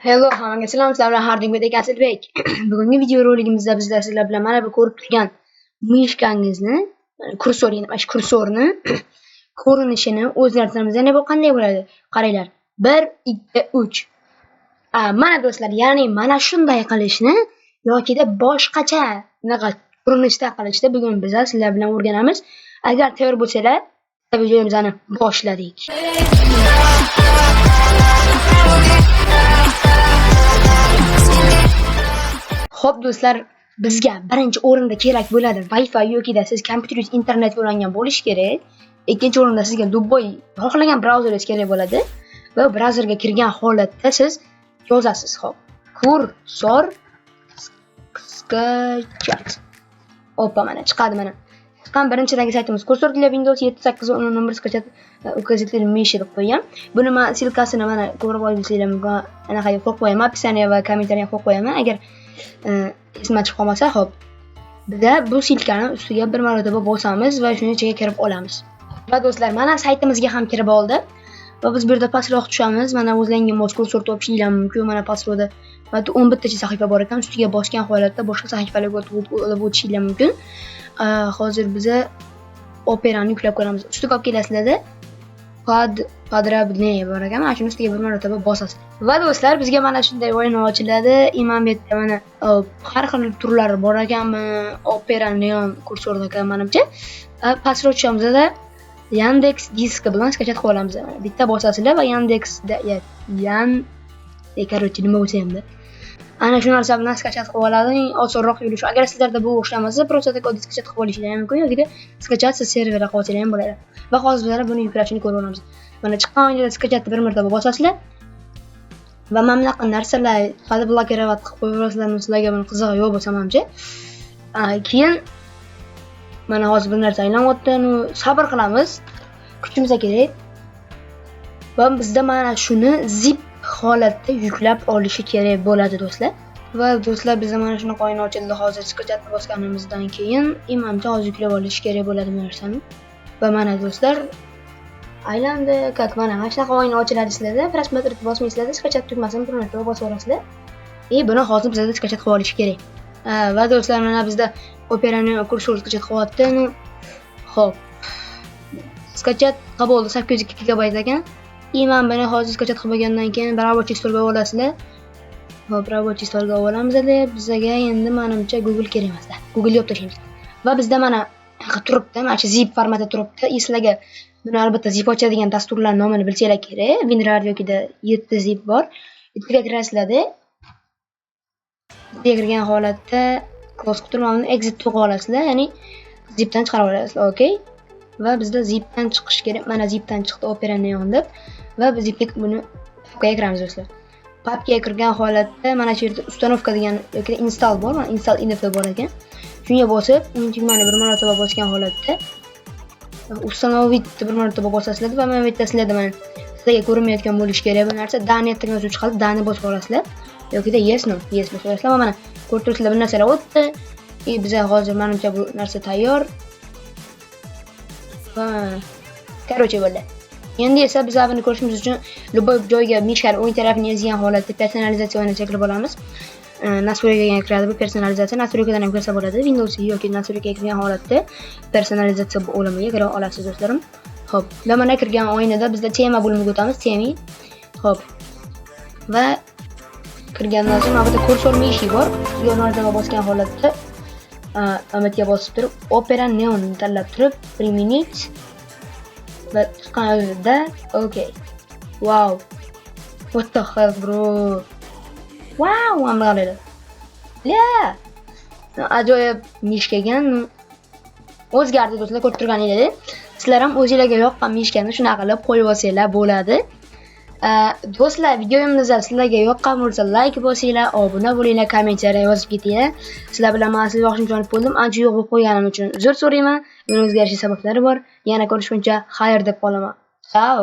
Hello, hammaga salom, sizlar bilan Harding Asilbek. Bugungi video roligimizda bizlar sizlar bilan mana bu ko'rib turgan mishkangizni, kursorni ko'rinishini o'zgartiramiz. Ya'ni bu qanday bo'ladi? Qaranglar. 1 2 3. Mana do'stlar, ya'ni mana shunday qilishni yokida boshqacha ko'rinishda qilishni bugun biz sizlar bilan o'rganamiz. Agar tayyor bo'lsanglar, videomizni boshladik. Xo'p do'stlar, bizga birinchi o'rinda kerak bo'ladi Wi-Fi yokida siz kompyuteringiz internetga ulangan bo'lishi kerak. Ikkinchi o'rinda sizga Dubai xohlagan brauzeringiz kerak bo'ladi va brauzerga kirgan holatda siz yozasiz. Xo'p, kursor skachat. Oppa, mana chiqadi mana. Chiqqan birinchidagi saytimiz kursor для Windows 7.8 nomer skachat ukazitel mish deb qo'ygan. Buni men silkasini mana ko'rib olsanglar mumkin. Anaqa qo'yib qo'yaman, opisiya va kommentariyaga qo'yib qo'yaman. Agar esma chiqib qolmasa, xo'p. Bizda bu silkani ustiga bir marotaba bosamiz va shuni ichiga kirib olamiz. Va do'stlar, mana saytimizga ham kirib oldi. Va biz bu yerda pastroq tushamiz. Mana o'zlaringga mos kursor topishinglar mumkin. Mana pastroqda mana 11 tacha sahifa bor ekan. Ustiga bosgan holatda boshqa sahifalarga olib o'tishinglar mumkin. Hozir biza operani yuklab ko'ramiz. Ustiga olib kelasizlarda podrobneye bor ekan. Mana shuni ustiga bir marotaba bosasiz. Va do'stlar, bizga mana shunday o'yin ochiladi. Imam yerda mana har xil turlari bor ekanmi? Opera Neon kursorda menimcha. Pastroq tushamiz-da Yandex disk bilan skachat qilib olamiz. Bitta bosasizlar va Yandexda короче, nima bo'lsa ham-da. Ana shu narsa bilan skachat qilib oladi. Osonroq yurish. Agar sizlarda bu o'xshamasa, просто так skachat qilib olishingiz mumkin yoki skachat siz serverga qo'ysangiz ham bo'ladi. Va hozir bizlar buni yuklashni ko'rib olamiz. Mana chiqqan o'yinda skachatni bir marotaba bosasizlar. Va mana bunaqa narsalar hali blokirat qilib qo'yasizlar, sizlarga buni qizig'i yo'q bo'lsa menimcha. Keyin mana hozir bir narsa aylanyapti. Sabr qilamiz. Kuchimiz kerak. Va bizda mana shuni zip holatda yuklab olishi kerak bo'ladi do'stlar. Va do'stlar, bizda mana shuni qo'yini ochildi. Hozir skachatni bosganimizdan keyin imamcha hozir yuklab olish kerak bo'ladi bu narsani. Va mana do'stlar, aylandi. Как mana shunaqa o'yin ochiladi sizlarda. Просмотрni bosmaysizlar, skachat tugmasini bir marta bosib olasizlar. Buni hozir bizda skachat qilib olish kerak. Va do'stlar, mana bizda operani kursor skachat qilyapti. Xo'p. Skachat bo'ldi 802 GB ekan. Imam buni hozir skachat qilib bo'lgandan keyin rабочий stolga olasizlar. Xo'p, rабочий stolga olamizlar. Bizga endi menimcha Google kerak emas-da. Google yopib tashlaymiz. Va bizda mana turibdi, mana shu zip formatda turibdi. Sizlarga buni albatta zip ochadigan dasturlar nomini bilsanglar kerak. WinRAR yokida 7 zip bor. Bittaga kirasizlar-da. Bittaga kirgan holatda close qilib turib, exit to'g'ri olasizlar, ya'ni zipdan chiqarib olasizlar. Okay? Va bizda zipdan chiqish kerak. Mana zipdan chiqdi Opera Neon deb. Va biz zipga buni papkaga kiramiz do'stlar. Papkaga kirgan holatda mana shu yerda ustanovka degan yoki install bor, mana install info bor ekan. Shunga bosib, uni tugmani bir marotaba bosgan holatda ustanovit bir marotaba bosasizlar va mana bu yerda sizlarda mana sizlarga ko'rinmayotgan bo'lishi kerak bu narsa. Dani degan yozuv chiqadi, Dani bosib olasizlar. Yokida yes bosib olasizlar. Va mana ko'rib turibsizlar, bir narsalar o'tdi. Biza hozir menimcha bu narsa tayyor. Короче bo'ldi. Endi esa biz buni ko'rishimiz uchun любой joyga mishkal o'yin tarafini yozgan holatda personalizatsiyani cheklab olamiz. Настройкаga kiradi bu personalizatsiya. Настройкаdan ham kirsa bo'ladi. Windows yoki настройкаga kirgan holatda personalizatsiya bo'limiga kira olasiz do'stlarim. Xo'p, mana kirgan o'yinida bizda tema bo'limiga o'tamiz, temi. Xo'p. Va kirgandan so'ng mana bu kursor mishi bor. Yo'nalishga bosgan holatda amatga bosib turib, Opera Neon tanlab turib, priminit va chiqqanida okay. Wow. What the hell, bro? Wow, amraladi. Yeah. Ajoyib mishkagan o'zgardi do'stlar, ko'rib turganingizdek. Sizlar ham o'zingizlarga yoqqan mishkani shunaqa qilib qo'yib olsanglar bo'ladi. Do'stlar, videomiz sizlarga yoqqan bo'lsa like bosinglar, obuna bo'linglar, kommentariya yozib ketinglar. Sizlar bilan men sizga yo'qishimchonib bo'ldim. Ancha yo'q bo'lib qo'yganim uchun uzr so'rayman. Buni o'zgarishi sabablari bor. Yana ko'rishguncha xayr deb qolaman. Ciao.